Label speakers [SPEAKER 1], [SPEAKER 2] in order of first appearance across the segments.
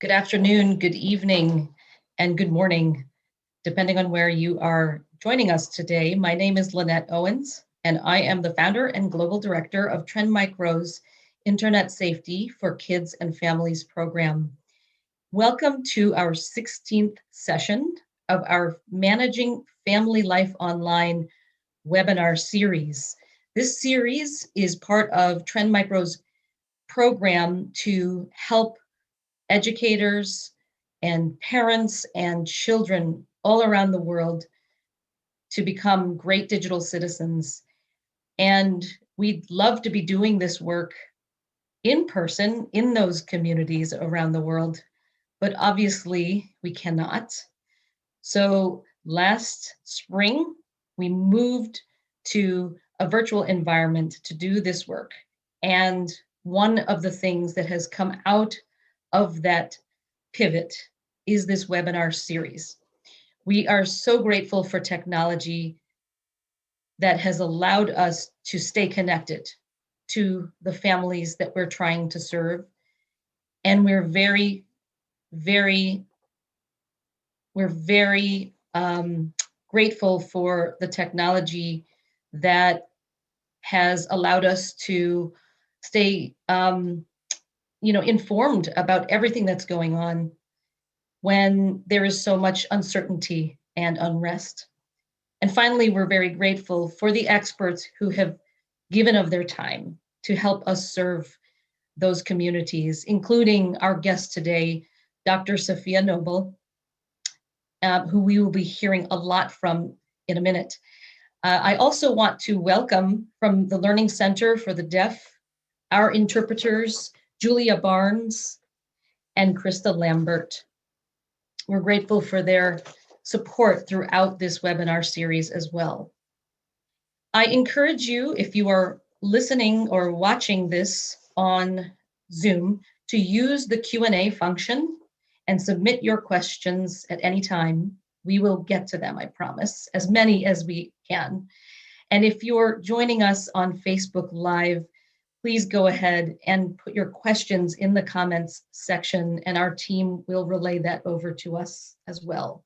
[SPEAKER 1] Good afternoon, good evening, and good morning, depending on where you are joining us today. My name is Lynette Owens, and I am the founder and global director of Trend Micro's Internet Safety for Kids and Families program. Welcome to our 16th session of our Managing Family Life Online webinar series. This series is part of Trend Micro's program to help educators and parents and children all around the world to become great digital citizens. And we'd love to be doing this work in person in those communities around the world, but obviously we cannot. So last spring, we moved to a virtual environment to do this work. And one of the things that has come out of that pivot is this webinar series. We are so grateful for technology that has allowed us to stay connected to the families that we're trying to serve. And we're very grateful for the technology that has allowed us to stay informed about everything that's going on when there is so much uncertainty and unrest. And finally, we're very grateful for the experts who have given of their time to help us serve those communities, including our guest today, Dr. Sophia Noble, who we will be hearing a lot from in a minute. I also want to welcome from the Learning Center for the Deaf, our interpreters, Julia Barnes and Krista Lambert. We're grateful for their support throughout this webinar series as well. I encourage you, if you are listening or watching this on Zoom, to use the Q&A function and submit your questions at any time. We will get to them, I promise, as many as we can. And if you're joining us on Facebook Live, please go ahead and put your questions in the comments section, and our team will relay that over to us as well.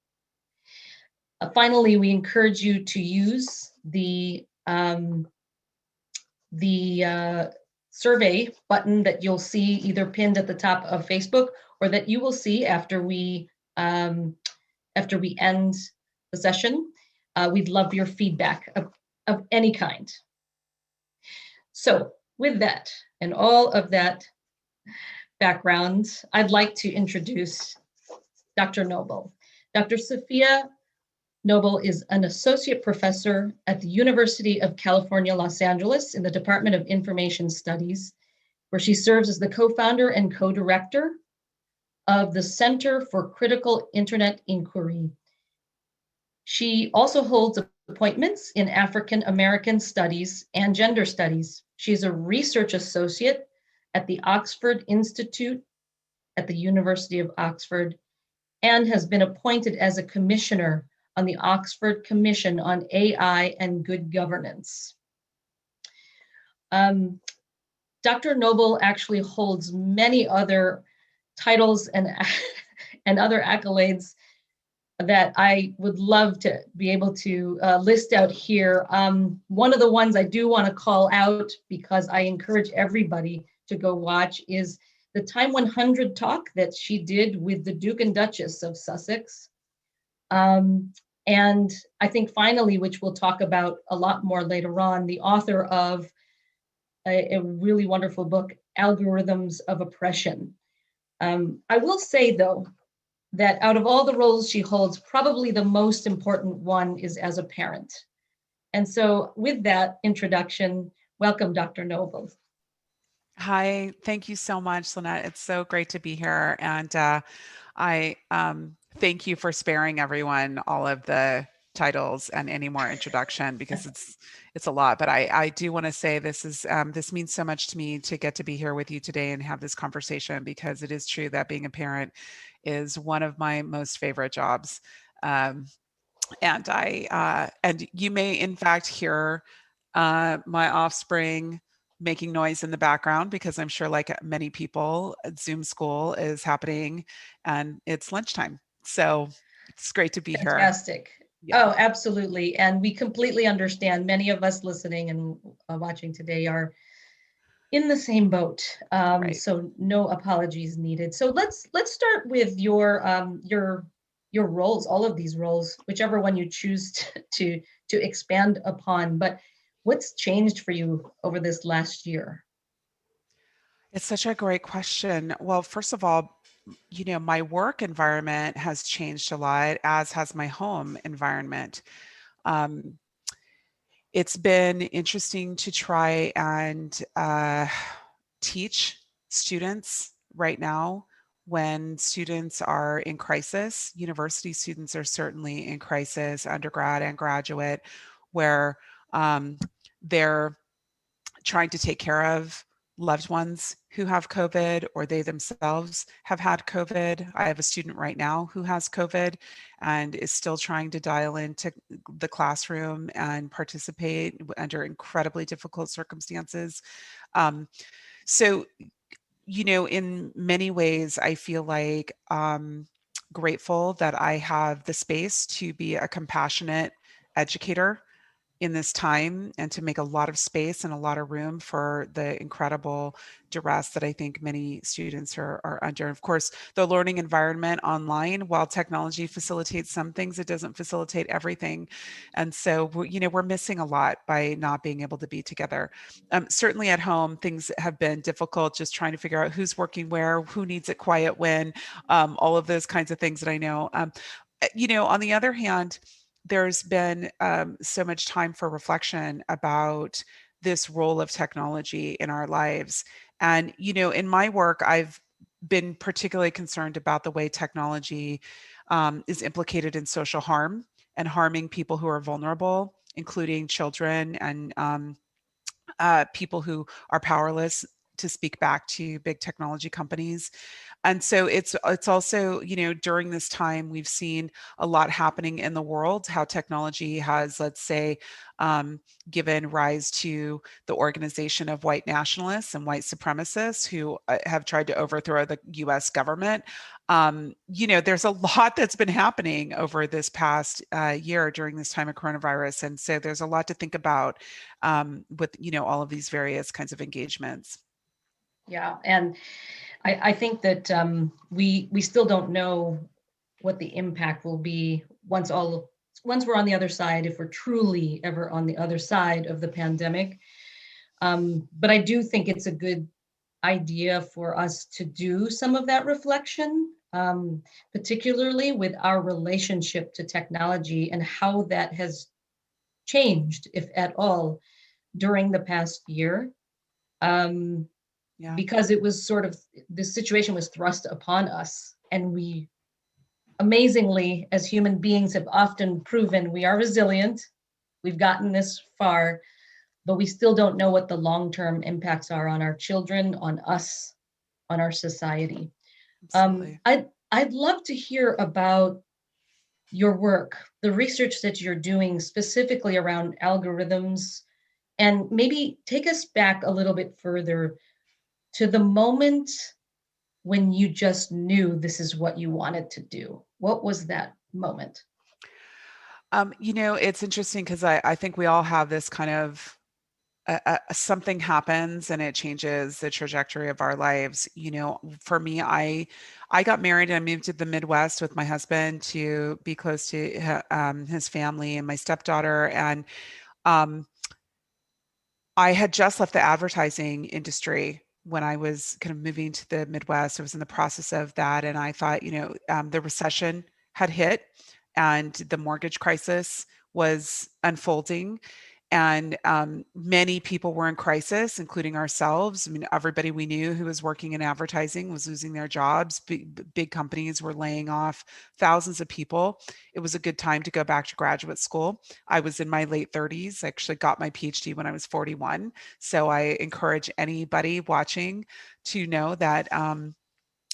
[SPEAKER 1] Finally, we encourage you to use the survey button that you'll see either pinned at the top of Facebook or that you will see after we end the session. We'd love your feedback of any kind. So with that and all of that background, I'd like to introduce Dr. Noble. Dr. Sophia Noble is an associate professor at the University of California, Los Angeles in the Department of Information Studies, where she serves as the co-founder and co-director of the Center for Critical Internet Inquiry. She also holds appointments in African American Studies and Gender Studies. She's a research associate at the Oxford Institute at the University of Oxford and has been appointed as a commissioner on the Oxford Commission on AI and Good Governance. Dr. Noble actually holds many other titles and other accolades that I would love to be able to list out here. One of the ones I do want to call out, because I encourage everybody to go watch, is the Time 100 talk that she did with the Duke and Duchess of Sussex. And I think finally, which we'll talk about a lot more later on, the author of a really wonderful book, Algorithms of Oppression. I will say, though, that out of all the roles she holds, probably the most important one is as a parent. And so with that introduction, welcome, Dr. Noble.
[SPEAKER 2] Hi, thank you so much, Lynette. It's so great to be here. And I thank you for sparing everyone all of the titles and any more introduction, because it's a lot. But I do want to say this means so much to me to get to be here with you today and have this conversation, because it is true that being a parent is one of my most favorite jobs. And you may in fact hear my offspring making noise in the background because I'm sure, like many people, Zoom school is happening and it's lunchtime. So it's great to be here.
[SPEAKER 1] Fantastic.
[SPEAKER 2] Yeah,
[SPEAKER 1] Oh, absolutely. And we completely understand. Many of us listening and watching today are in the same boat.
[SPEAKER 2] right.
[SPEAKER 1] So no apologies needed. So let's start with your roles, all of these roles, whichever one you choose to expand upon. But what's changed for you over this last year?
[SPEAKER 2] It's such a great question. Well, first of all, my work environment has changed a lot, as has my home environment. Um, it's been interesting to try and teach students right now when students are in crisis. University students are certainly in crisis, undergrad and graduate, where they're trying to take care of loved ones who have COVID or they themselves have had COVID. I have a student right now who has COVID and is still trying to dial into the classroom and participate under incredibly difficult circumstances. Um, so, in many ways, I feel like grateful that I have the space to be a compassionate educator in this time and to make a lot of space and a lot of room for the incredible duress that I think many students are under. Of course, the learning environment online, while technology facilitates some things, it doesn't facilitate everything. And so, we're missing a lot by not being able to be together. Certainly at home, things have been difficult, just trying to figure out who's working where, who needs it quiet when, all of those kinds of things that I know. On the other hand, there's been so much time for reflection about this role of technology in our lives. And, in my work, I've been particularly concerned about the way technology is implicated in social harm and harming people who are vulnerable, including children and people who are powerless to speak back to big technology companies. And so it's also, during this time we've seen a lot happening in the world, how technology has, let's say, given rise to the organization of white nationalists and white supremacists who have tried to overthrow the US government. There's a lot that's been happening over this past year during this time of coronavirus. And so there's a lot to think about with, all of these various kinds of engagements.
[SPEAKER 1] Yeah, and I think that we still don't know what the impact will be once we're on the other side, if we're truly ever on the other side of the pandemic. But I do think it's a good idea for us to do some of that reflection, particularly with our relationship to technology and how that has changed, if at all, during the past year. Um,
[SPEAKER 2] Yeah.
[SPEAKER 1] because it was sort of this situation was thrust upon us, and we amazingly, as human beings, have often proven we are resilient. We've gotten this far, but we still don't know what the long-term impacts are on our children, on us, on our society.
[SPEAKER 2] Absolutely.
[SPEAKER 1] I'd love to hear about your work, the research that you're doing specifically around algorithms, and maybe take us back a little bit further to the moment when you just knew this is what you wanted to do. What was that moment?
[SPEAKER 2] It's interesting because I think we all have this kind of something happens and it changes the trajectory of our lives. For me, I got married and I moved to the Midwest with my husband to be close to his family and my stepdaughter. And um, I had just left the advertising industry when I was kind of moving to the Midwest. I was in the process of that. And I thought, the recession had hit and the mortgage crisis was unfolding. And many people were in crisis, including ourselves. I mean, everybody we knew who was working in advertising was losing their jobs. Big companies were laying off thousands of people. It was a good time to go back to graduate school. I was in my late 30s. I actually got my PhD when I was 41. So I encourage anybody watching to know that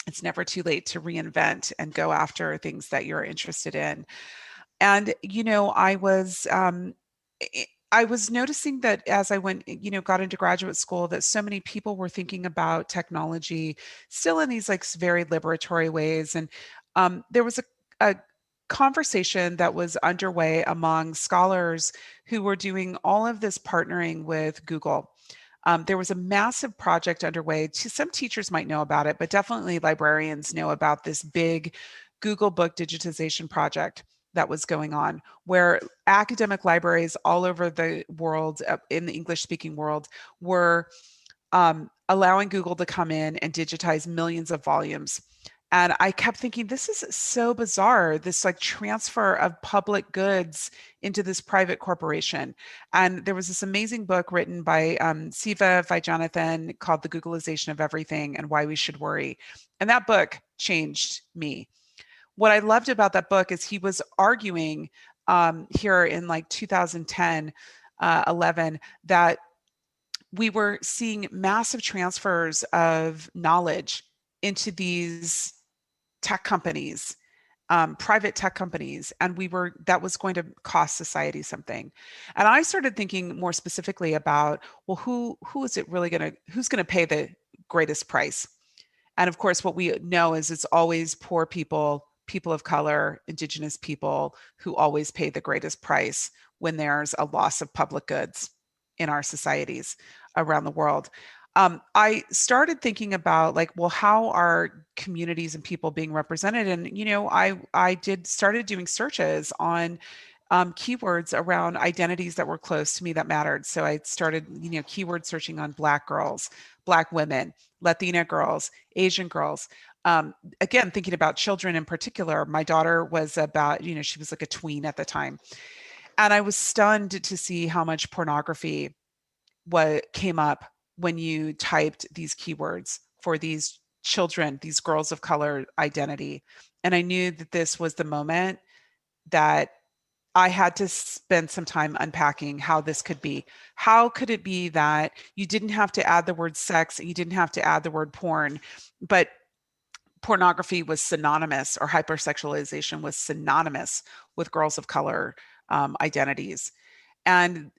[SPEAKER 2] it's never too late to reinvent and go after things that you're interested in. And, I was, I was noticing that as I went, got into graduate school, that so many people were thinking about technology still in these like very liberatory ways. And there was a conversation that was underway among scholars who were doing all of this partnering with Google. There was a massive project underway. Some teachers might know about it, but definitely librarians know about this big Google Book digitization project that was going on, where academic libraries all over the world, in the English speaking world, were allowing Google to come in and digitize millions of volumes. And I kept thinking, this is so bizarre, this like transfer of public goods into this private corporation. And there was this amazing book written by Siva Vaidyanathan called The Googleization of Everything and Why We Should Worry. And that book changed me. What I loved about that book is he was arguing here in like 2010, 11, that we were seeing massive transfers of knowledge into these tech companies, private tech companies, and that was going to cost society something. And I started thinking more specifically about, well, who is it really who's going to pay the greatest price? And of course, what we know is it's always poor people, people of color, indigenous people who always pay the greatest price when there's a loss of public goods in our societies around the world. I started thinking about like, well, how are communities and people being represented? And I started doing searches on keywords around identities that were close to me that mattered. So I started, keyword searching on Black girls, Black women, Latina girls, Asian girls. Again, thinking about children in particular, my daughter was about, she was like a tween at the time. And I was stunned to see how much pornography came up when you typed these keywords for these children, these girls of color identity. And I knew that this was the moment that I had to spend some time unpacking how this could be. How could it be that you didn't have to add the word sex, you didn't have to add the word porn, but pornography was synonymous, or hypersexualization was synonymous with girls of color identities? And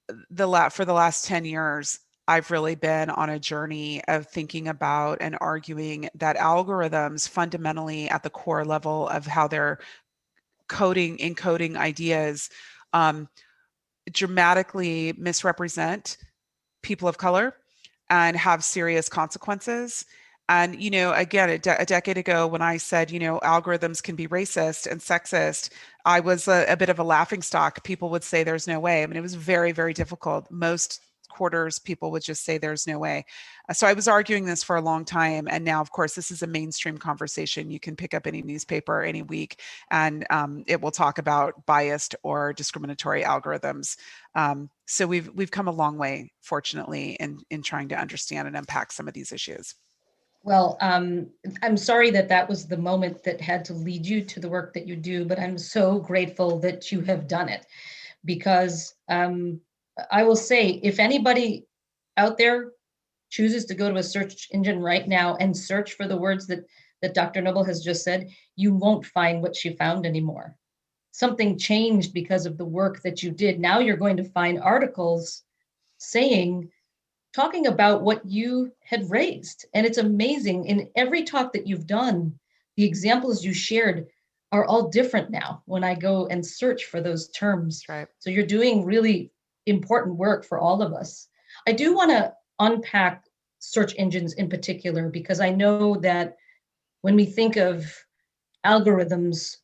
[SPEAKER 2] for the last 10 years, I've really been on a journey of thinking about and arguing that algorithms fundamentally at the core level of how they're encoding ideas, dramatically misrepresent people of color and have serious consequences. And, again, a decade ago when I said, algorithms can be racist and sexist, I was a bit of a laughing stock. People would say there's no way. I mean, it was very, very difficult. Most quarters, people would just say there's no way. So I was arguing this for a long time. And now, of course, this is a mainstream conversation. You can pick up any newspaper any week and it will talk about biased or discriminatory algorithms. So we've come a long way, fortunately, in trying to understand and unpack some of these issues.
[SPEAKER 1] Well, I'm sorry that was the moment that had to lead you to the work that you do, but I'm so grateful that you have done it, because I will say, if anybody out there chooses to go to a search engine right now and search for the words that Dr. Noble has just said, you won't find what she found anymore. Something changed because of the work that you did. Now you're going to find articles talking about what you had raised. And it's amazing. In every talk that you've done, the examples you shared are all different now when I go and search for those terms.
[SPEAKER 2] That's right.
[SPEAKER 1] So you're doing really important work for all of us. I do want to unpack search engines in particular, because I know that when we think of algorithms,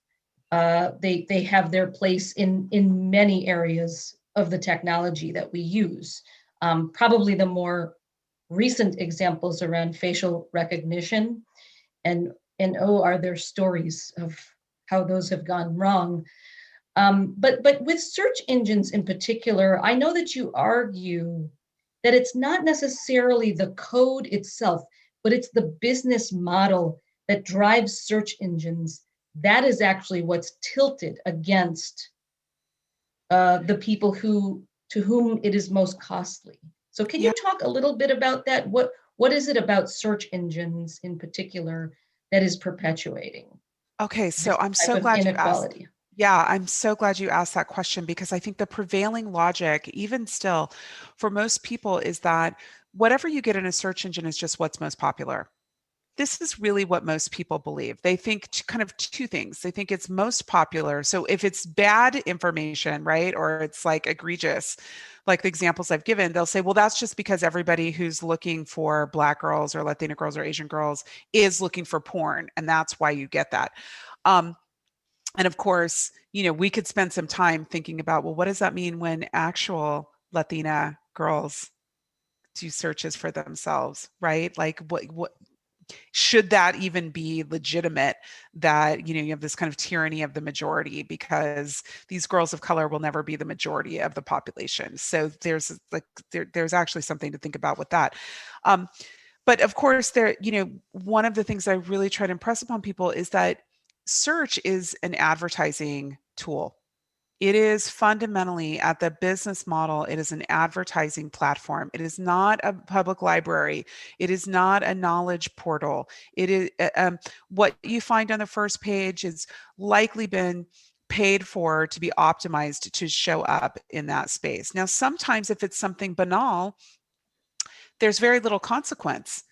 [SPEAKER 1] they have their place in many areas of the technology that we use. Probably the more recent examples around facial recognition, and are there stories of how those have gone wrong. But with search engines in particular, I know that you argue that it's not necessarily the code itself, but it's the business model that drives search engines. That is actually what's tilted against the people to whom it is most costly. So can you talk a little bit about that? What is it about search engines in particular that is perpetuating
[SPEAKER 2] Okay, so I'm
[SPEAKER 1] type
[SPEAKER 2] so
[SPEAKER 1] of
[SPEAKER 2] glad you asked.
[SPEAKER 1] inequality?
[SPEAKER 2] Yeah, I'm so glad you asked that question because I think the prevailing logic, even still, for most people is that whatever you get in a search engine is just what's most popular. This is really what most people believe. They think kind of two things. They think it's most popular. So if it's bad information, right, or it's like egregious, like the examples I've given, they'll say, well, that's just because everybody who's looking for Black girls or Latina girls or Asian girls is looking for porn. And that's why you get that. Um, and of course, we could spend some time thinking about, well, what does that mean when actual Latina girls do searches for themselves, right? Like what should that even be legitimate that you have this kind of tyranny of the majority because these girls of color will never be the majority of the population. So there's actually something to think about with that. um, but of course one of the things I really try to impress upon people is that search is an advertising tool. It is fundamentally at the business model, it is an advertising platform. It is not a public library. It is not a knowledge portal. It is what you find on the first page is likely been paid for to be optimized to show up in that space. Now, sometimes if it's something banal, there's very little consequence.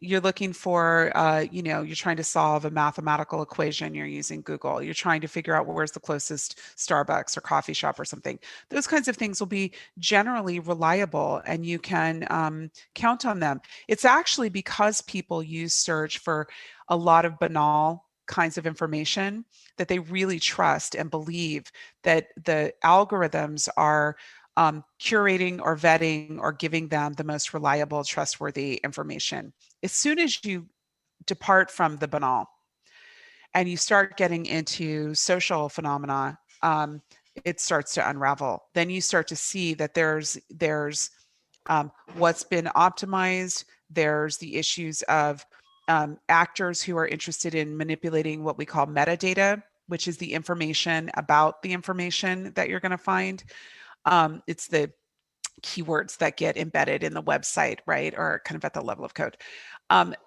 [SPEAKER 2] You're looking for, you're trying to solve a mathematical equation, you're using Google, you're trying to figure out where's the closest Starbucks or coffee shop or something. Those kinds of things will be generally reliable and you can count on them. It's actually because people use search for a lot of banal kinds of information that they really trust and believe that the algorithms are curating or vetting or giving them the most reliable, trustworthy information. As soon as you depart from the banal and you start getting into social phenomena, it starts to unravel. Then you start to see that there's what's been optimized. There's the issues of actors who are interested in manipulating what we call metadata, which is the information about the information that you're going to find. It's the keywords that get embedded in the website, right, or kind of at the level of code.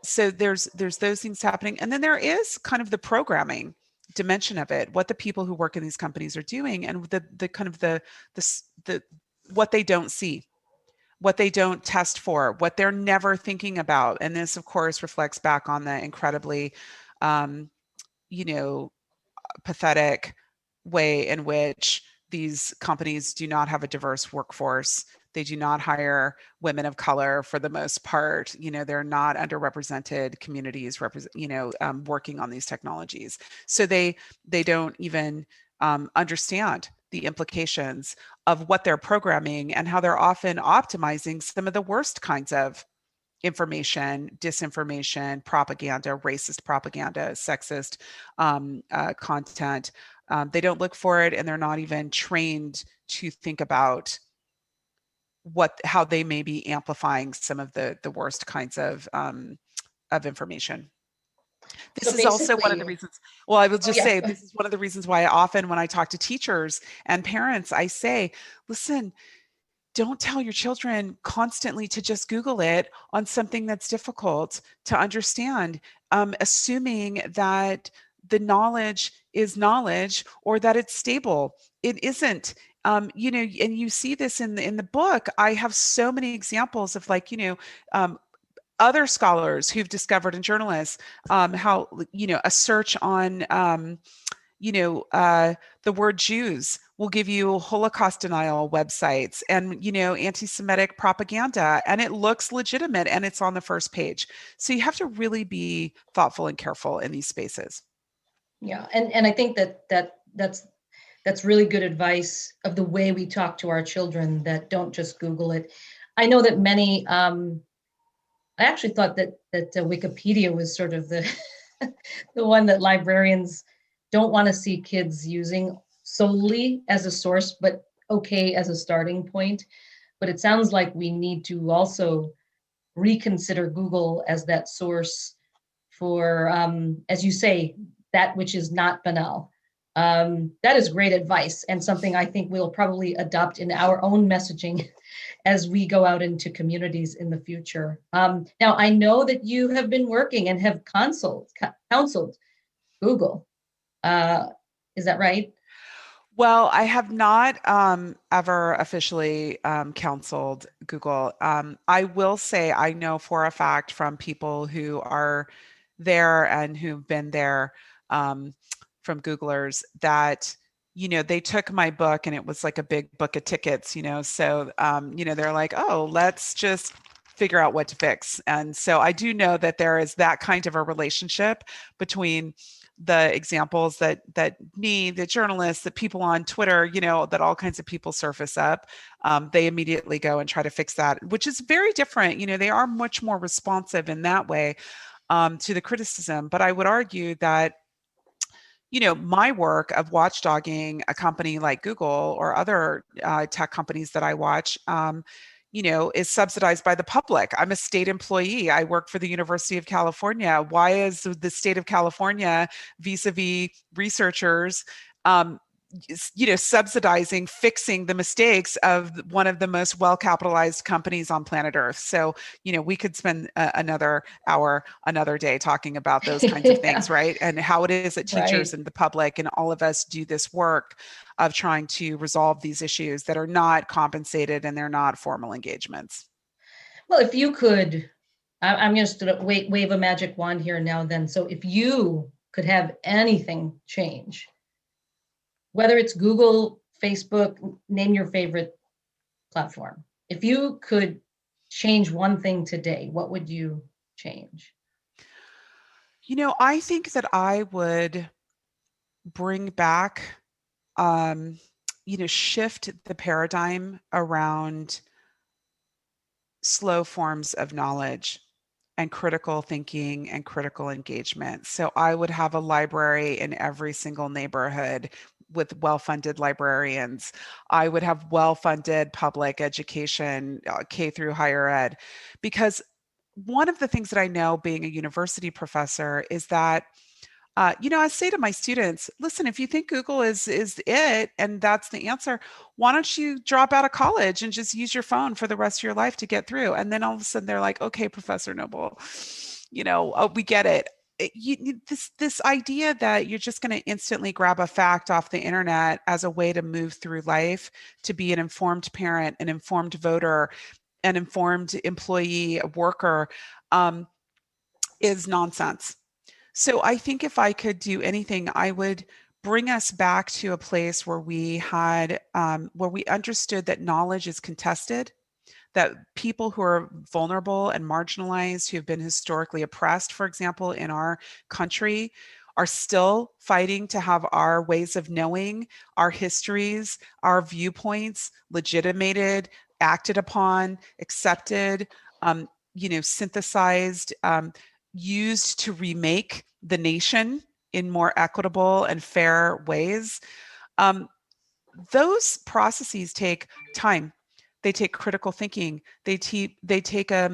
[SPEAKER 2] So there's those things happening, and then there is kind of the programming dimension of it, what the people who work in these companies are doing, and the kind of the what they don't see, what they don't test for, what they're never thinking about, and this of course reflects back on the incredibly, um, you know, pathetic way in which these companies do not have a diverse workforce. They do not hire women of color for the most part. They're not underrepresented communities, working on these technologies. So they don't even understand the implications of what they're programming and how they're often optimizing some of the worst kinds of information, disinformation, propaganda, racist propaganda, sexist content. They don't look for it, and they're not even trained to think about how they may be amplifying some of the worst kinds of information. This
[SPEAKER 1] So
[SPEAKER 2] is also one of the
[SPEAKER 1] basically,
[SPEAKER 2] reasons. Well, I will
[SPEAKER 1] oh
[SPEAKER 2] just
[SPEAKER 1] yeah,
[SPEAKER 2] say this is one of the reasons why often when I talk to teachers and parents, I say, listen, don't tell your children constantly to just Google it on something that's difficult to understand, assuming that the knowledge is knowledge or that it's stable. It isn't. And you see this in the book. I have so many examples of other scholars who've discovered and journalists how a search on the word Jews will give you Holocaust denial websites and, anti-Semitic propaganda, and it looks legitimate and it's on the first page. So you have to really be thoughtful and careful in these spaces.
[SPEAKER 1] yeah, and I think that's really good advice of the way we talk to our children, that don't just Google it. I know that many. I actually thought that Wikipedia was sort of the the one that librarians don't want to see kids using solely as a source, but okay as a starting point. But it sounds like we need to also reconsider Google as that source for, as you say, that which is not banal. That is great advice, and something I think we'll probably adopt in our own messaging as we go out into communities in the future. Now, I know that you have been working and have counseled Google. Uh, is that right?
[SPEAKER 2] Well, I have not ever officially counseled Google. I will say I know for a fact from people who are there and who've been there um, from Googlers that, they took my book and it was like a big book of tickets, so, they're like, oh, let's just figure out what to fix. And so I do know that there is that kind of a relationship between the examples that me, the journalists, that people on Twitter, that all kinds of people surface up, they immediately go and try to fix that, which is very different. They are much more responsive in that way to the criticism. But I would argue that my work of watchdogging a company like Google or other tech companies that I watch, is subsidized by the public. I'm a state employee. I work for the University of California. Why is the state of California vis-a-vis researchers, subsidizing, fixing the mistakes of one of the most well-capitalized companies on planet Earth? So, we could spend another hour, another day talking about those kinds of
[SPEAKER 1] Yeah,
[SPEAKER 2] things, right? And how it is that teachers
[SPEAKER 1] right.
[SPEAKER 2] and the public and all of us do this work of trying to resolve these issues that are not compensated and they're not formal engagements.
[SPEAKER 1] Well, if you could, I'm just going to wave a magic wand here now then. So if you could have anything change, whether it's Google, Facebook, name your favorite platform. If you could change one thing today, what would you change?
[SPEAKER 2] I think that I would bring back, um, shift the paradigm around slow forms of knowledge and critical thinking and critical engagement. So I would have a library in every single neighborhood with well-funded librarians. I would have well-funded public education, K through higher ed, because one of the things that I know being a university professor is that I say to my students, listen, if you think Google is it and that's the answer, why don't you drop out of college and just use your phone for the rest of your life to get through? And then all of a sudden they're like, okay, Professor Noble, we get it. This idea that you're just going to instantly grab a fact off the internet as a way to move through life, to be an informed parent, an informed voter, an informed employee, a worker, um, is nonsense. So I think if I could do anything, I would bring us back to a place where where we understood that knowledge is contested, that people who are vulnerable and marginalized, who have been historically oppressed, for example, in our country, are still fighting to have our ways of knowing, our histories, our viewpoints legitimated, acted upon, accepted, synthesized, used to remake the nation in more equitable and fair ways. Um, those processes take time. They take critical thinking. They take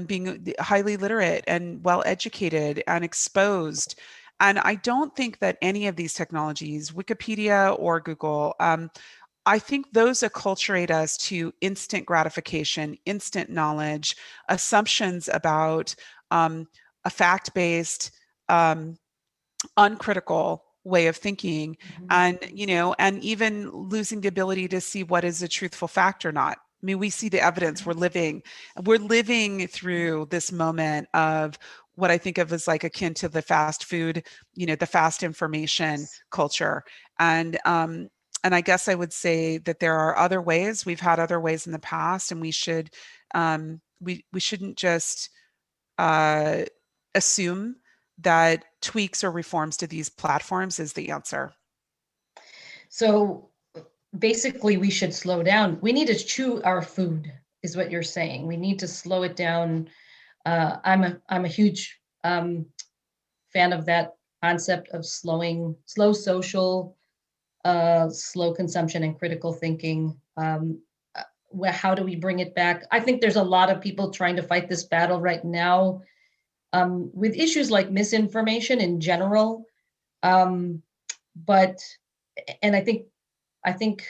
[SPEAKER 2] being highly literate and well educated and exposed. And I don't think that any of these technologies, Wikipedia or Google, I think those acculturate us to instant gratification, instant knowledge, assumptions about a fact-based, um, uncritical way of thinking,
[SPEAKER 1] Mhm.
[SPEAKER 2] and even losing the ability to see what is a truthful fact or not. I mean, we see the evidence. We're living through this moment of what I think of as like akin to the fast food, the fast information culture. And I guess I would say that there are other ways. We've had other ways in the past, and we shouldn't just uh, assume that tweaks or reforms to these platforms is the answer.
[SPEAKER 1] So basically, we should slow down. We need to chew our food, is what you're saying. We need to slow it down. I'm a huge fan of that concept of slow social, slow consumption, and critical thinking. How do we bring it back? I think there's a lot of people trying to fight this battle right now with issues like misinformation in general. Um, but and I think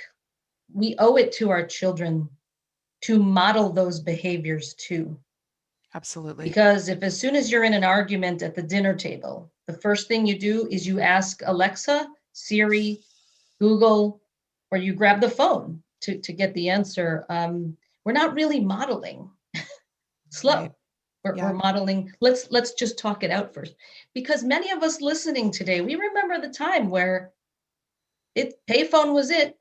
[SPEAKER 1] we owe it to our children to model those behaviors too.
[SPEAKER 2] Absolutely.
[SPEAKER 1] Because if as soon as you're in an argument at the dinner table, the first thing you do is you ask Alexa, Siri, Google, or you grab the phone to get the answer. We're not really modeling. Slow.
[SPEAKER 2] Right.
[SPEAKER 1] We're modeling. Let's just talk it out first, because many of us listening today, we remember the time where payphone was it.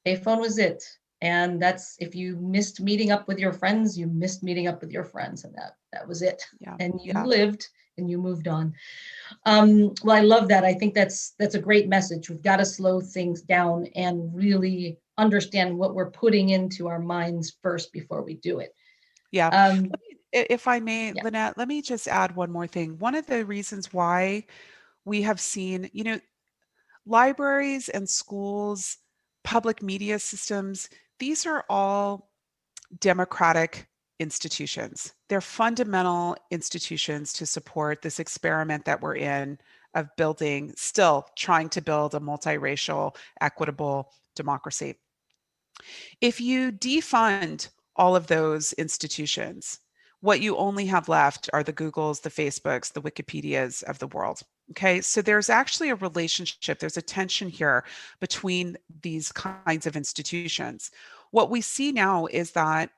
[SPEAKER 1] Payphone was it. And that's, if you missed meeting up with your friends, you missed meeting up with your friends, and that was it.
[SPEAKER 2] Yeah.
[SPEAKER 1] And you
[SPEAKER 2] Yeah.
[SPEAKER 1] lived and you moved on. Well, I love that. I think that's a great message. We've got to slow things down and really understand what we're putting into our minds first before we do it.
[SPEAKER 2] Yeah. If I may,
[SPEAKER 1] Yeah.
[SPEAKER 2] Lynette, let me just add one more thing. One of the reasons why we have seen, libraries and schools, public media systems, these are all democratic institutions. They're fundamental institutions to support this experiment that we're in of still trying to build a multiracial, equitable democracy. If you defund all of those institutions, what you only have left are the Googles, the Facebooks, the Wikipedias of the world. Okay, so there's actually a relationship, there's a tension here between these kinds of institutions. What we see now is that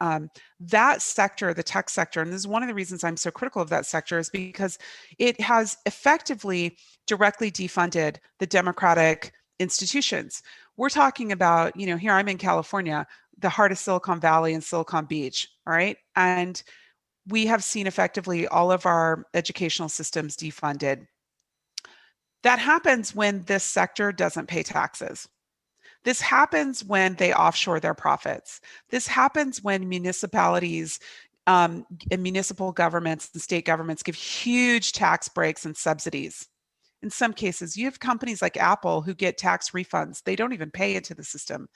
[SPEAKER 2] that sector, the tech sector, and this is one of the reasons I'm so critical of that sector, is because it has effectively directly defunded the democratic institutions. We're talking about, here I'm in California, the heart of Silicon Valley and Silicon Beach, all right? And we have seen effectively all of our educational systems defunded. That happens when this sector doesn't pay taxes. This happens when they offshore their profits. This happens when municipalities and municipal governments and state governments give huge tax breaks and subsidies. In some cases, you have companies like Apple who get tax refunds. They don't even pay into the system.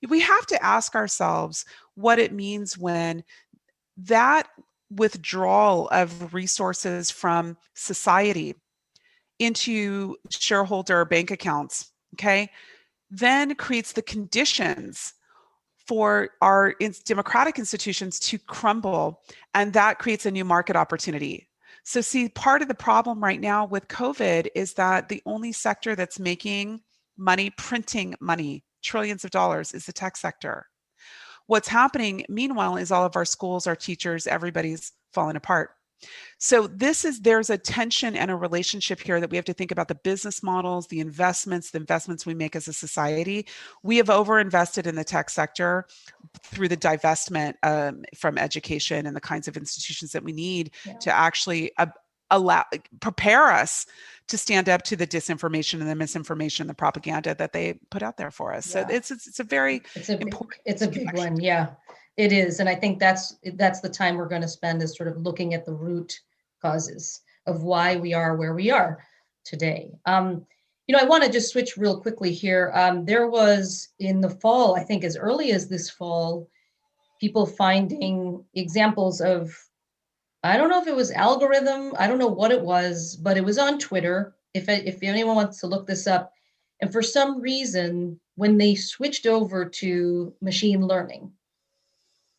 [SPEAKER 2] We have to ask ourselves what it means when that withdrawal of resources from society into shareholder bank accounts, okay, then creates the conditions for our democratic institutions to crumble, and that creates a new market opportunity. So see, part of the problem right now with COVID is that the only sector that's making money, printing money, trillions of dollars, is the tech sector. What's happening, meanwhile, is all of our schools, our teachers, everybody's falling apart. So there's a tension and a relationship here that we have to think about: the business models, the investments we make as a society. We have overinvested in the tech sector through the divestment from education and the kinds of institutions that we need to actually prepare us to stand up to the disinformation and the misinformation and the propaganda that they put out there for us. So it's a very important.
[SPEAKER 1] It's a big one. Yeah, it is. And I think that's the time we're going to spend, is sort of looking at the root causes of why we are where we are today. I want to just switch real quickly here. There was, in the fall, I think as early as this fall, people finding examples of, I don't know if it was algorithm, I don't know what it was, but it was on Twitter. If anyone wants to look this up. And for some reason, when they switched over to machine learning,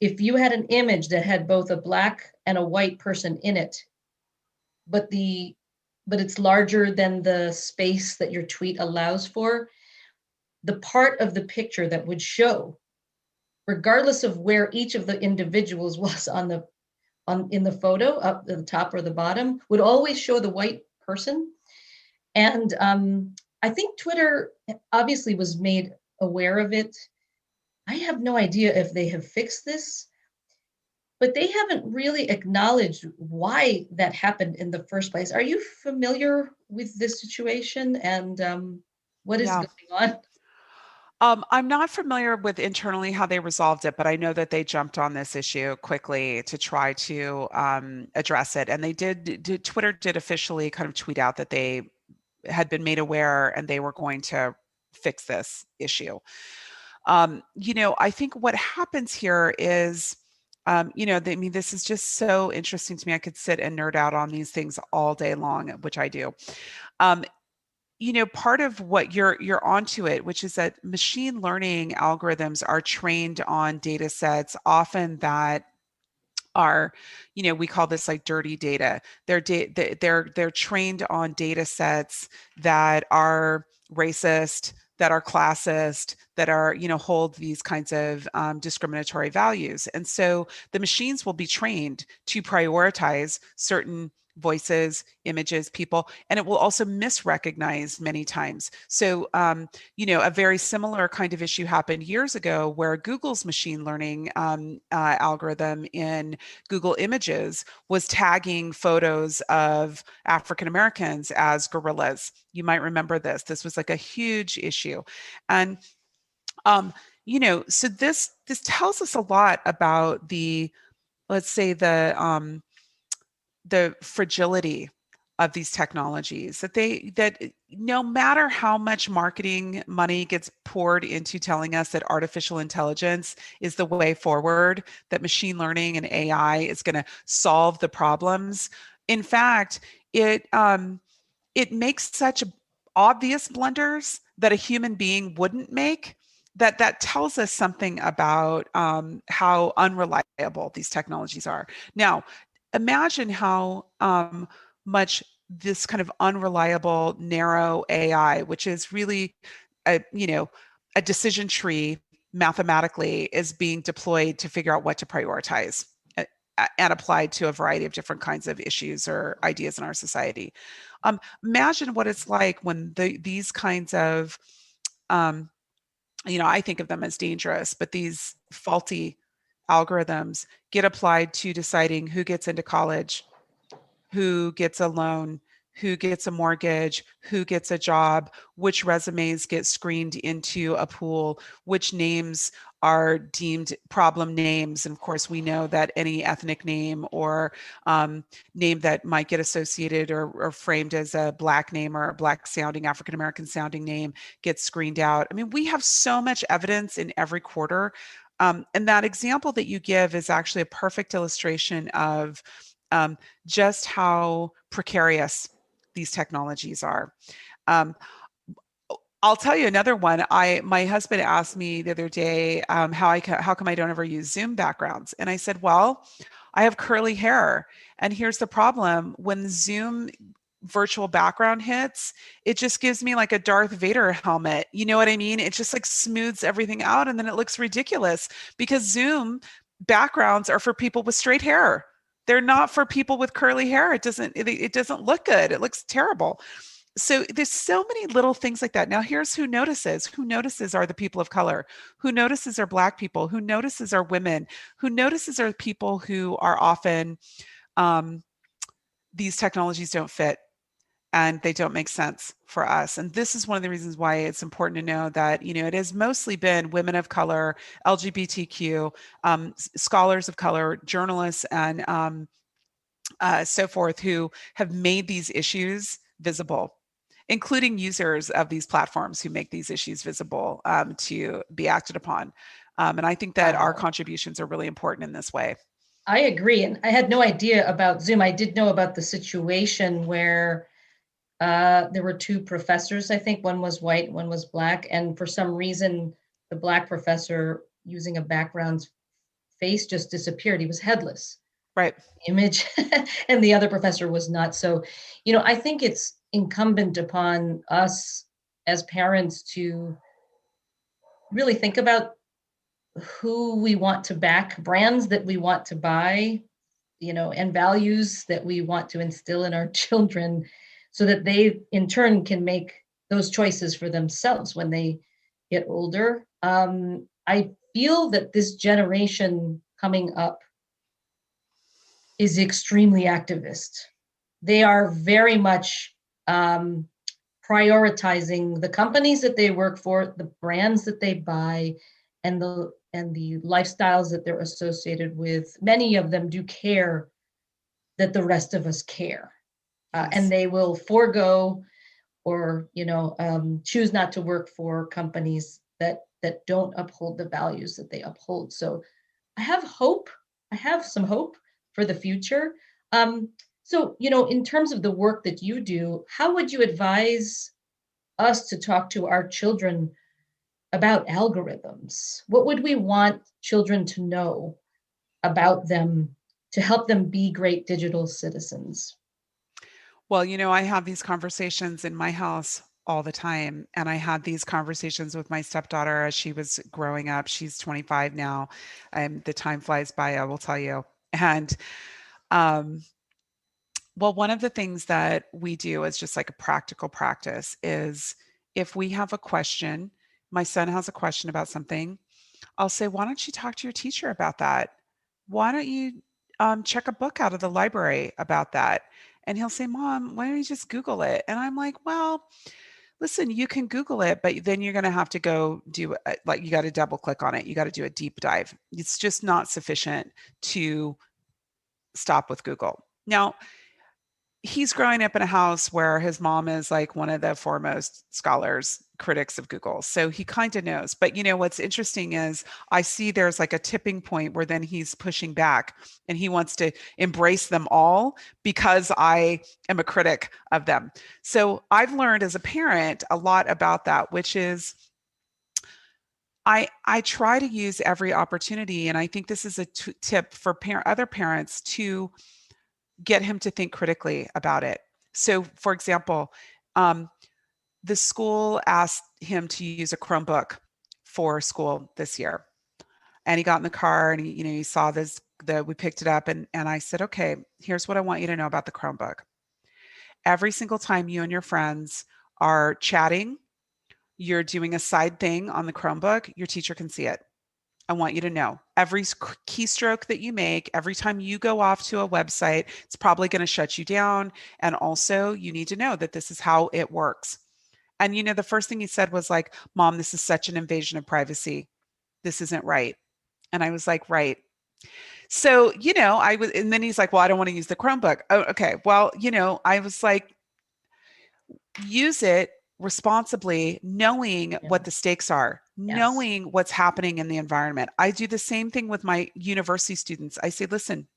[SPEAKER 1] if you had an image that had both a black and a white person in it, but it's larger than the space that your tweet allows for, the part of the picture that would show, regardless of where each of the individuals was in the photo, up at the top or the bottom, would always show the white person. And I think Twitter obviously was made aware of it. I have no idea if they have fixed this, but they haven't really acknowledged why that happened in the first place. Are you familiar with this situation, and what is going on?
[SPEAKER 2] I'm not familiar with internally how they resolved it, but I know that they jumped on this issue quickly to try to address it. And Twitter did officially kind of tweet out that they had been made aware and they were going to fix this issue. I think what happens here is, this is just so interesting to me. I could sit and nerd out on these things all day long, which I do. Part of what you're onto it, which is that machine learning algorithms are trained on data sets often that are, we call this like dirty data. They're trained on data sets that are racist, that are classist, that are, hold these kinds of discriminatory values. And so the machines will be trained to prioritize certain voices, images, people, and it will also misrecognize many times. So, a very similar kind of issue happened years ago where Google's machine learning algorithm in Google Images was tagging photos of African Americans as gorillas. You might remember this. This was like a huge issue. And so this tells us a lot about let's say the fragility of these technologies, that no matter how much marketing money gets poured into telling us that artificial intelligence is the way forward, that machine learning and AI is going to solve the problems. In fact, it makes such obvious blunders that a human being wouldn't make, that tells us something about how unreliable these technologies are. Now, imagine how much this kind of unreliable, narrow AI, which is really a decision tree mathematically, is being deployed to figure out what to prioritize and applied to a variety of different kinds of issues or ideas in our society. Imagine what it's like when these kinds of, I think of them as dangerous, but these faulty algorithms get applied to deciding who gets into college, who gets a loan, who gets a mortgage, who gets a job, which resumes get screened into a pool, which names are deemed problem names. And of course, we know that any ethnic name or name that might get associated or framed as a Black name or a Black sounding, African American sounding name gets screened out. I mean, we have so much evidence in every quarter. And that example that you give is actually a perfect illustration of just how precarious these technologies are. Um, I'll tell you another one. My husband asked me the other day how come I don't ever use Zoom backgrounds, and I said, well, I have curly hair, and here's the problem: when Zoom virtual background hits, it just gives me like a Darth Vader helmet. You know what I mean? It just like smooths everything out, and then it looks ridiculous because Zoom backgrounds are for people with straight hair. They're not for people with curly hair. It doesn't look good. It looks terrible. So there's so many little things like that. Now here's who notices. Who notices are the people of color. Who notices are Black people. Who notices are women. Who notices are people who are often these technologies don't fit and they don't make sense for us. And this is one of the reasons why it's important to know that, it has mostly been women of color, LGBTQ, scholars of color, journalists, and so forth, who have made these issues visible, including users of these platforms who make these issues visible to be acted upon. And I think that our contributions are really important in this way.
[SPEAKER 1] I agree. And I had no idea about Zoom. I did know about the situation where there were two professors, I think. One was white, one was Black. And for some reason, the Black professor, using a background face, just disappeared. He was headless.
[SPEAKER 2] Right.
[SPEAKER 1] Image. And the other professor was not. So, I think it's incumbent upon us as parents to really think about who we want to back, brands that we want to buy, and values that we want to instill in our children, so that they in turn can make those choices for themselves when they get older. I feel that this generation coming up is extremely activist. They are very much prioritizing the companies that they work for, the brands that they buy, and the lifestyles that they're associated with. Many of them do care that the rest of us care,
[SPEAKER 2] Yes.
[SPEAKER 1] And they will forego or choose not to work for companies that don't uphold the values that they uphold. So I have hope. I have some hope for the future. So, in terms of the work that you do, how would you advise us to talk to our children about algorithms? What would we want children to know about them to help them be great digital citizens?
[SPEAKER 2] Well, I have these conversations in my house all the time. And I had these conversations with my stepdaughter as she was growing up. She's 25 now. The time flies by, I will tell you. And um, well, one of the things that we do as just like a practical practice is if we have a question, my son has a question about something, I'll say, why don't you talk to your teacher about that? Why don't you check a book out of the library about that? And he'll say, Mom, why don't you just Google it? And I'm like, well, listen, you can Google it, but then you're going to have to go do like you got to double click on it. You got to do a deep dive. It's just not sufficient to stop with Google. Now, he's growing up in a house where his mom is like one of the foremost scholars, critics of Google. So he kind of knows. But you know, what's interesting is I see there's like a tipping point where then he's pushing back and he wants to embrace them all because I am a critic of them. So I've learned as a parent a lot about that, which is I try to use every opportunity, and I think this is a tip for other parents to get him to think critically about it. So, for example, um, the school asked him to use a Chromebook for school this year, and he got in the car and he saw this. We picked it up, and I said, okay, here's what I want you to know about the Chromebook. Every single time you and your friends are chatting, you're doing a side thing on the Chromebook, your teacher can see it. I want you to know every keystroke that you make, every time you go off to a website, it's probably going to shut you down. And also, you need to know that this is how it works. And, the first thing he said was like, Mom, this is such an invasion of privacy. This isn't right. And I was like, right. So, I was, and then he's like, well, I don't want to use the Chromebook. Oh, okay. Well, I was like, use it responsibly, knowing what the stakes are,
[SPEAKER 1] Yes.
[SPEAKER 2] knowing what's happening in the environment. I do the same thing with my university students. I say, listen,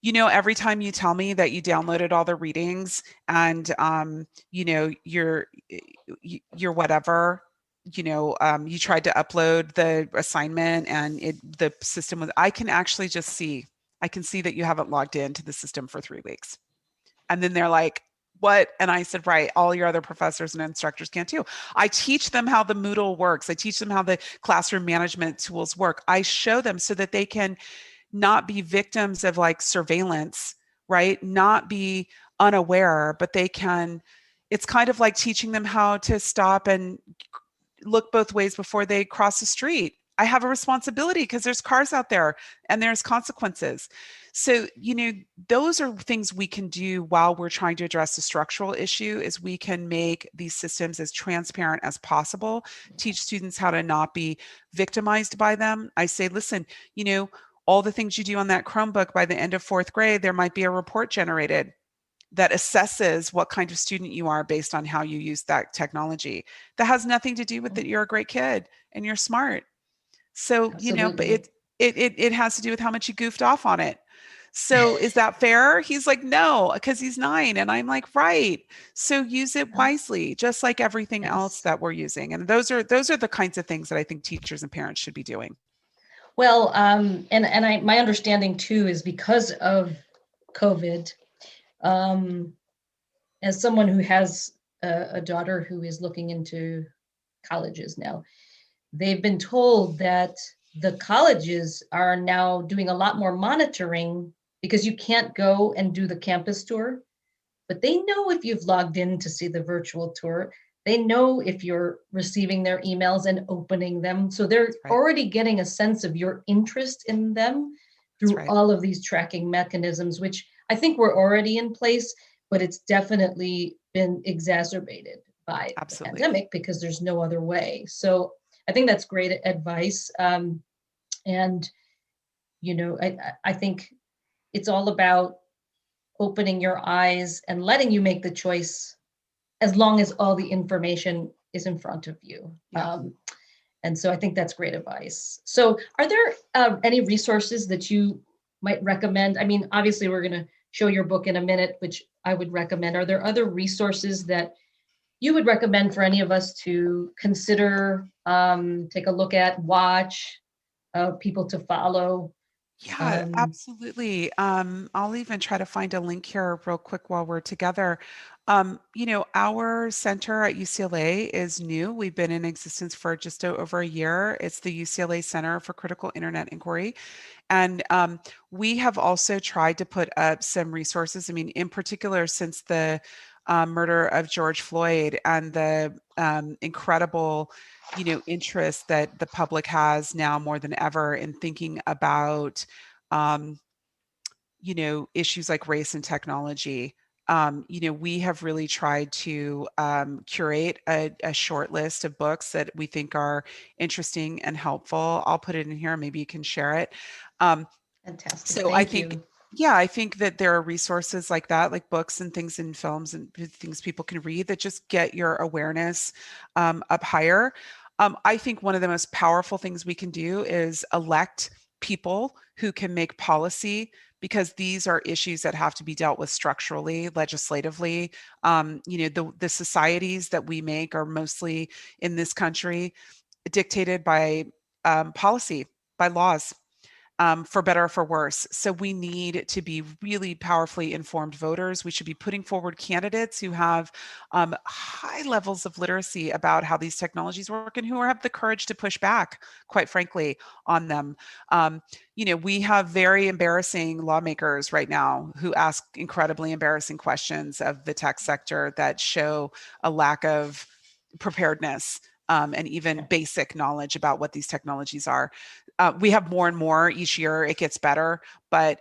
[SPEAKER 2] every time you tell me that you downloaded all the readings and you're whatever, you tried to upload the assignment and the system was, I can actually just see, I can see that you haven't logged into the system for 3 weeks. And then they're like, what? And I said, right, all your other professors and instructors can too. I teach them how the Moodle works. I teach them how the classroom management tools work. I show them so that they can not be victims of like surveillance, right? Not be unaware, but they can, it's kind of like teaching them how to stop and look both ways before they cross the street. I have a responsibility because there's cars out there and there's consequences. So, those are things we can do while we're trying to address the structural issue is we can make these systems as transparent as possible, teach students how to not be victimized by them. I say, listen, all the things you do on that Chromebook by the end of 4th grade, there might be a report generated that assesses what kind of student you are based on how you use that technology. That has nothing to do with that you're a great kid and you're smart. So, but
[SPEAKER 1] Absolutely.
[SPEAKER 2] it has to do with how much you goofed off on it. So is that fair? He's like, no, because he's 9. And I'm like, right. So use it wisely, just like everything else
[SPEAKER 1] Yes.
[SPEAKER 2] that we're using. And those are the kinds of things that I think teachers and parents should be doing.
[SPEAKER 1] Well, my understanding too is because of COVID, as someone who has a daughter who is looking into colleges now, they've been told that the colleges are now doing a lot more monitoring because you can't go and do the campus tour, but they know if you've logged in to see the virtual tour. They know if you're receiving their emails and opening them. So they're
[SPEAKER 2] Right.
[SPEAKER 1] already getting a sense of your interest in them
[SPEAKER 2] That's
[SPEAKER 1] through
[SPEAKER 2] right.
[SPEAKER 1] all of these tracking mechanisms, which I think were already in place, but it's definitely been exacerbated by the
[SPEAKER 2] Absolutely.
[SPEAKER 1] pandemic because there's no other way. So I think that's great advice. And, I think it's all about opening your eyes and letting you make the choice as long as all the information is in front of you.
[SPEAKER 2] Yeah.
[SPEAKER 1] And so I think that's great advice. So are there any resources that you might recommend? I mean, obviously we're going to show your book in a minute, which I would recommend. Are there other resources that you would recommend for any of us to consider, take a look at, watch, people to follow
[SPEAKER 2] Yeah, absolutely. I'll even try to find a link here real quick while we're together. Our center at UCLA is new. We've been in existence for just over a year. It's the UCLA Center for Critical Internet Inquiry. And we have also tried to put up some resources. I mean, in particular, since the murder of George Floyd and the incredible, interest that the public has now more than ever in thinking about, um, issues like race and technology. We have really tried to curate a short list of books that we think are interesting and helpful. I'll put it in here. Maybe you can share it. Um,
[SPEAKER 1] Fantastic.
[SPEAKER 2] so I
[SPEAKER 1] Thank
[SPEAKER 2] think,
[SPEAKER 1] you.
[SPEAKER 2] yeah, I think that there are resources like that, like books and things and films and things people can read that just get your awareness up higher. I think one of the most powerful things we can do is elect people who can make policy, because these are issues that have to be dealt with structurally, legislatively. The societies that we make are mostly in this country dictated by policy, by laws, for better or for worse. So we need to be really powerfully informed voters. We should be putting forward candidates who have high levels of literacy about how these technologies work and who have the courage to push back, quite frankly, on them. We have very embarrassing lawmakers right now who ask incredibly embarrassing questions of the tech sector that show a lack of preparedness, and even basic knowledge about what these technologies are. We have more and more each year. It gets better, but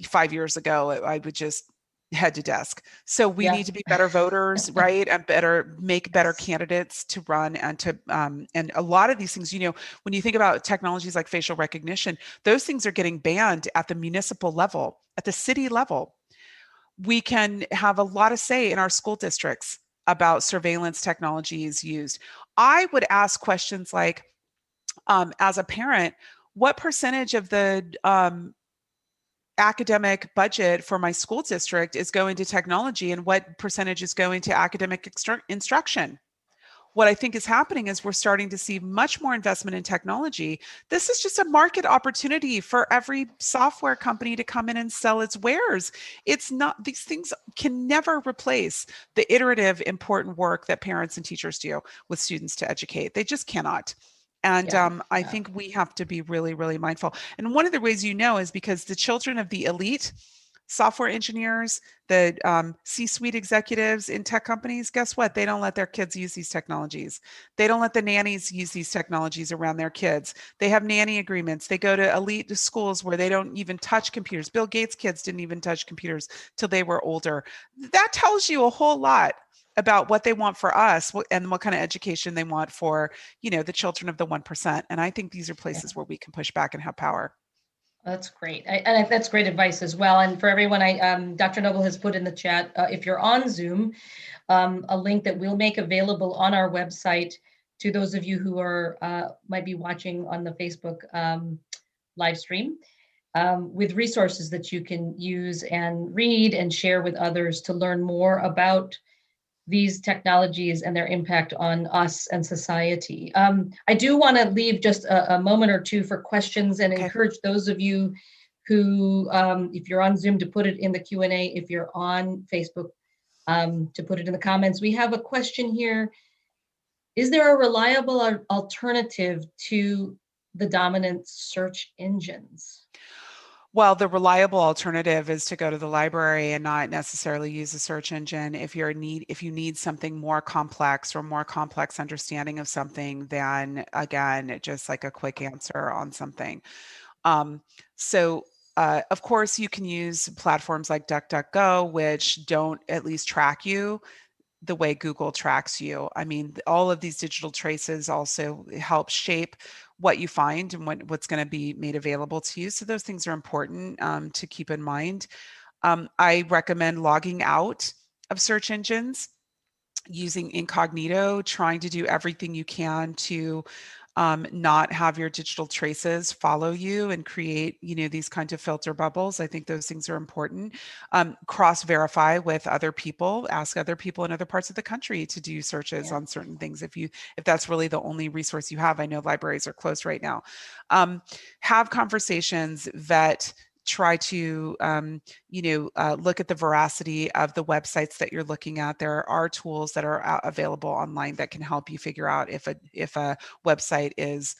[SPEAKER 2] 5 years ago, I would just head to desk. So we
[SPEAKER 1] Yeah.
[SPEAKER 2] need to be better voters, right? And make better candidates to run, and a lot of these things, when you think about technologies like facial recognition, those things are getting banned at the municipal level, at the city level. We can have a lot of say in our school districts about surveillance technologies used. I would ask questions like, as a parent, what percentage of the academic budget for my school district is going to technology, and what percentage is going to academic instruction? What I think is happening is we're starting to see much more investment in technology. This is just a market opportunity for every software company to come in and sell its wares. It's not, these things can never replace the iterative, important work that parents and teachers do with students to educate. They just cannot. And I think we have to be really, really mindful. And one of the ways is because the children of the elite software engineers, the C-suite executives in tech companies, guess what? They don't let their kids use these technologies. They don't let the nannies use these technologies around their kids. They have nanny agreements. They go to elite schools where they don't even touch computers. Bill Gates' kids didn't even touch computers till they were older. That tells you a whole lot about what they want for us and what kind of education they want for, the children of the 1%. And I think these are places where we can push back and have power.
[SPEAKER 1] That's great. That's great advice as well. And for everyone, Dr. Noble has put in the chat, if you're on Zoom, a link that we'll make available on our website to those of you who are might be watching on the Facebook live stream, with resources that you can use and read and share with others to learn more about these technologies and their impact on us and society. I do want to leave just a moment or two for questions and encourage those of you who, if you're on Zoom, to put it in the Q&A. If you're on Facebook, to put it in the comments. We have a question here. Is there a reliable alternative to the dominant search engines?
[SPEAKER 2] Well, the reliable alternative is to go to the library and not necessarily use a search engine. If you need something more complex or more complex understanding of something, then again, just like a quick answer on something. Of course, you can use platforms like DuckDuckGo, which don't at least track you the way Google tracks you. I mean, all of these digital traces also help shape what you find and what's going to be made available to you. So those things are important to keep in mind. I recommend logging out of search engines, using incognito, trying to do everything you can to not have your digital traces follow you and create, these kinds of filter bubbles. I think those things are important. Cross-verify with other people, ask other people in other parts of the country to do searches on certain things. If that's really the only resource you have. I know libraries are closed right now. Have conversations, vet, try to look at the veracity of the websites that you're looking at. There are tools that are available online that can help you figure out if a website is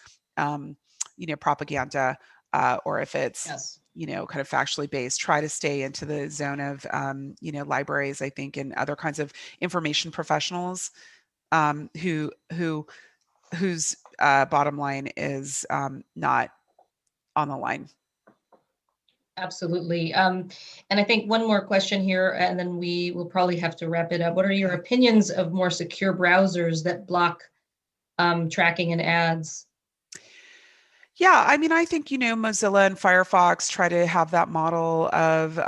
[SPEAKER 2] propaganda, or if it's kind of factually based. Try to stay into the zone of libraries, I think, and other kinds of information professionals, whose bottom line is not on the line.
[SPEAKER 1] Absolutely. And I think one more question here, and then we will probably have to wrap it up. What are your opinions of more secure browsers that block tracking and ads?
[SPEAKER 2] Yeah, I mean, I think, Mozilla and Firefox try to have that model of,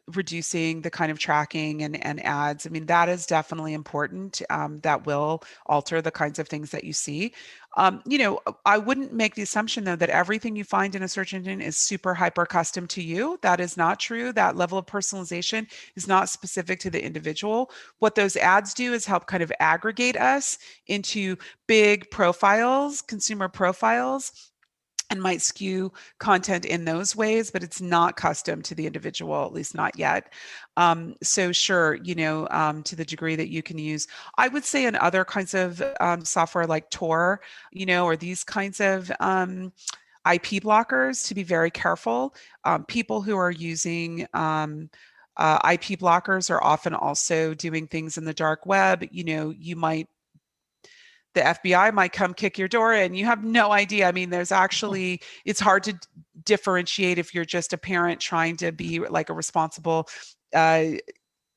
[SPEAKER 2] reducing the kind of tracking and ads. I mean, that is definitely important. That will alter the kinds of things that you see. I wouldn't make the assumption, though, that everything you find in a search engine is super hyper custom to you. That is not true. That level of personalization is not specific to the individual. What those ads do is help kind of aggregate us into big profiles, consumer profiles, and might skew content in those ways, but it's not custom to the individual, at least not yet. So sure, to the degree that you can use, I would say in other kinds of software like Tor, or these kinds of IP blockers, to be very careful. People who are using IP blockers are often also doing things in the dark web. The FBI might come kick your door in. You have no idea. I mean, it's hard to differentiate if you're just a parent trying to be like a responsible,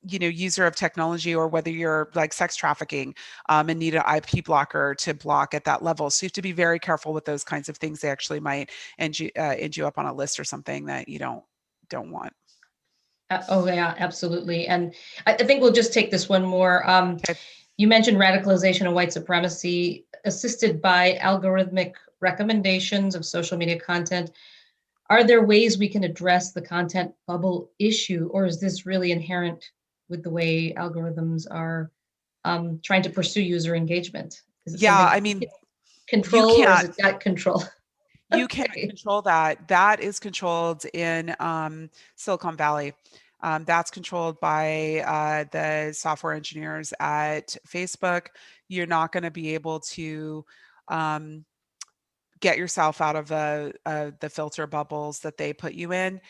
[SPEAKER 2] user of technology, or whether you're like sex trafficking and need an IP blocker to block at that level. So you have to be very careful with those kinds of things. They actually might end you up on a list or something that you don't want.
[SPEAKER 1] Oh yeah, absolutely. And I think we'll just take this one more.
[SPEAKER 2] Okay.
[SPEAKER 1] You mentioned radicalization and white supremacy assisted by algorithmic recommendations of social media content. Are there ways we can address the content bubble issue, or is this really inherent with the way algorithms are trying to pursue user engagement? Is it
[SPEAKER 2] Yeah,
[SPEAKER 1] something
[SPEAKER 2] I mean,
[SPEAKER 1] control, or is it got control?
[SPEAKER 2] You can't control that. That is controlled in Silicon Valley. That's controlled by the software engineers at Facebook. You're not going to be able to get yourself out of the filter bubbles that they put you in.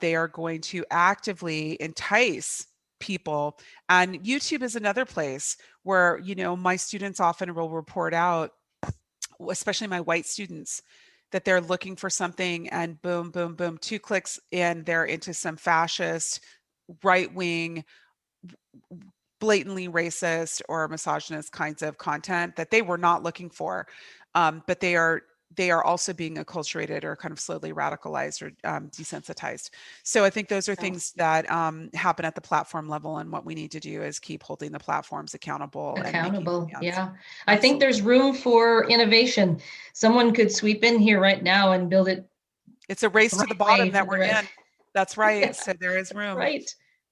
[SPEAKER 2] They are going to actively entice people. And YouTube is another place where, my students often will report out, especially my white students, that they're looking for something and boom, boom, boom, 2 clicks and they're into some fascist, right-wing, blatantly racist or misogynist kinds of content that they were not looking for. But they are also being acculturated or kind of slowly radicalized or desensitized. So I think those are things that happen at the platform level, and what we need to do is keep holding the platforms accountable.
[SPEAKER 1] Yeah. I think there's room for innovation. Someone could sweep in here right now and build it.
[SPEAKER 2] It's a race to the bottom that we're in. That's right. Yeah, so there is room.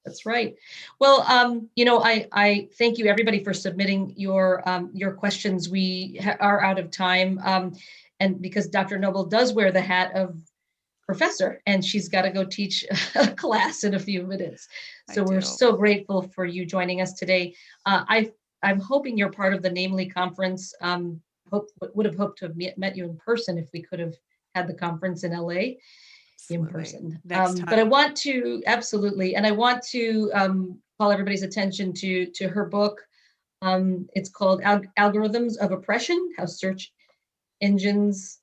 [SPEAKER 1] That's right. Well, I thank you everybody for submitting your questions. We are out of time. And because Dr. Noble does wear the hat of professor, and she's got to go teach a class in a few minutes. So we're so grateful for you joining us today. I'm hoping you're part of the Namely conference. Would have hoped to have met you in person if we could have had the conference in LA. In person. But I want to call everybody's attention to her book. It's called Algorithms of Oppression: How Search Engines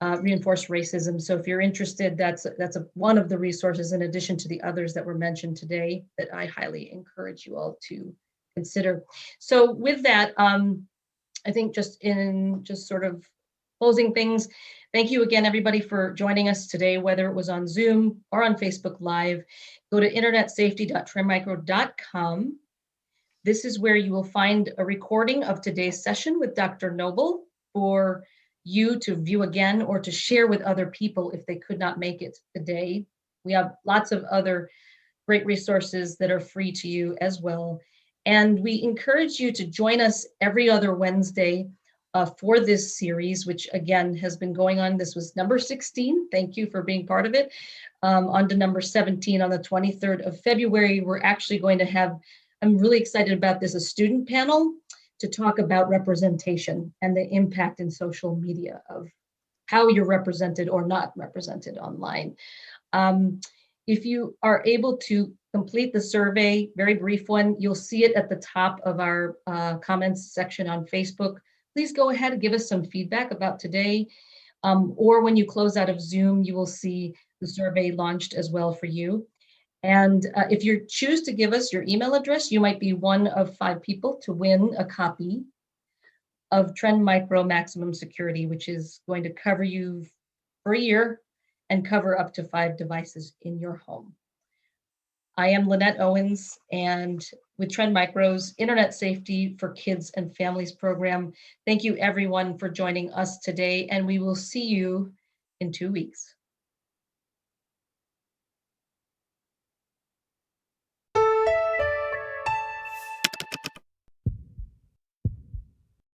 [SPEAKER 1] Reinforce Racism. So if you're interested, that's one of the resources in addition to the others that were mentioned today that I highly encourage you all to consider. So with that, I think just sort of closing things, thank you again, everybody, for joining us today, whether it was on Zoom or on Facebook Live. Go to internetsafety.trendmicro.com. This is where you will find a recording of today's session with Dr. Noble for you to view again or to share with other people if they could not make it today. We have lots of other great resources that are free to you as well. And we encourage you to join us every other Wednesday for this series, which again has been going on. This was number 16. Thank you for being part of it. On to number 17 on the 23rd of February. We're actually going to have, I'm really excited about this, a student panel to talk about representation and the impact in social media of how you're represented or not represented online. If you are able to complete the survey, very brief one, you'll see it at the top of our comments section on Facebook. Please go ahead and give us some feedback about today. Or when you close out of Zoom, you will see the survey launched as well for you. And if you choose to give us your email address, you might be one of 5 people to win a copy of Trend Micro Maximum Security, which is going to cover you for a year and cover up to 5 devices in your home. I am Lynette Owens, and with Trend Micro's Internet Safety for Kids and Families program, thank you everyone for joining us today, and we will see you in 2 weeks.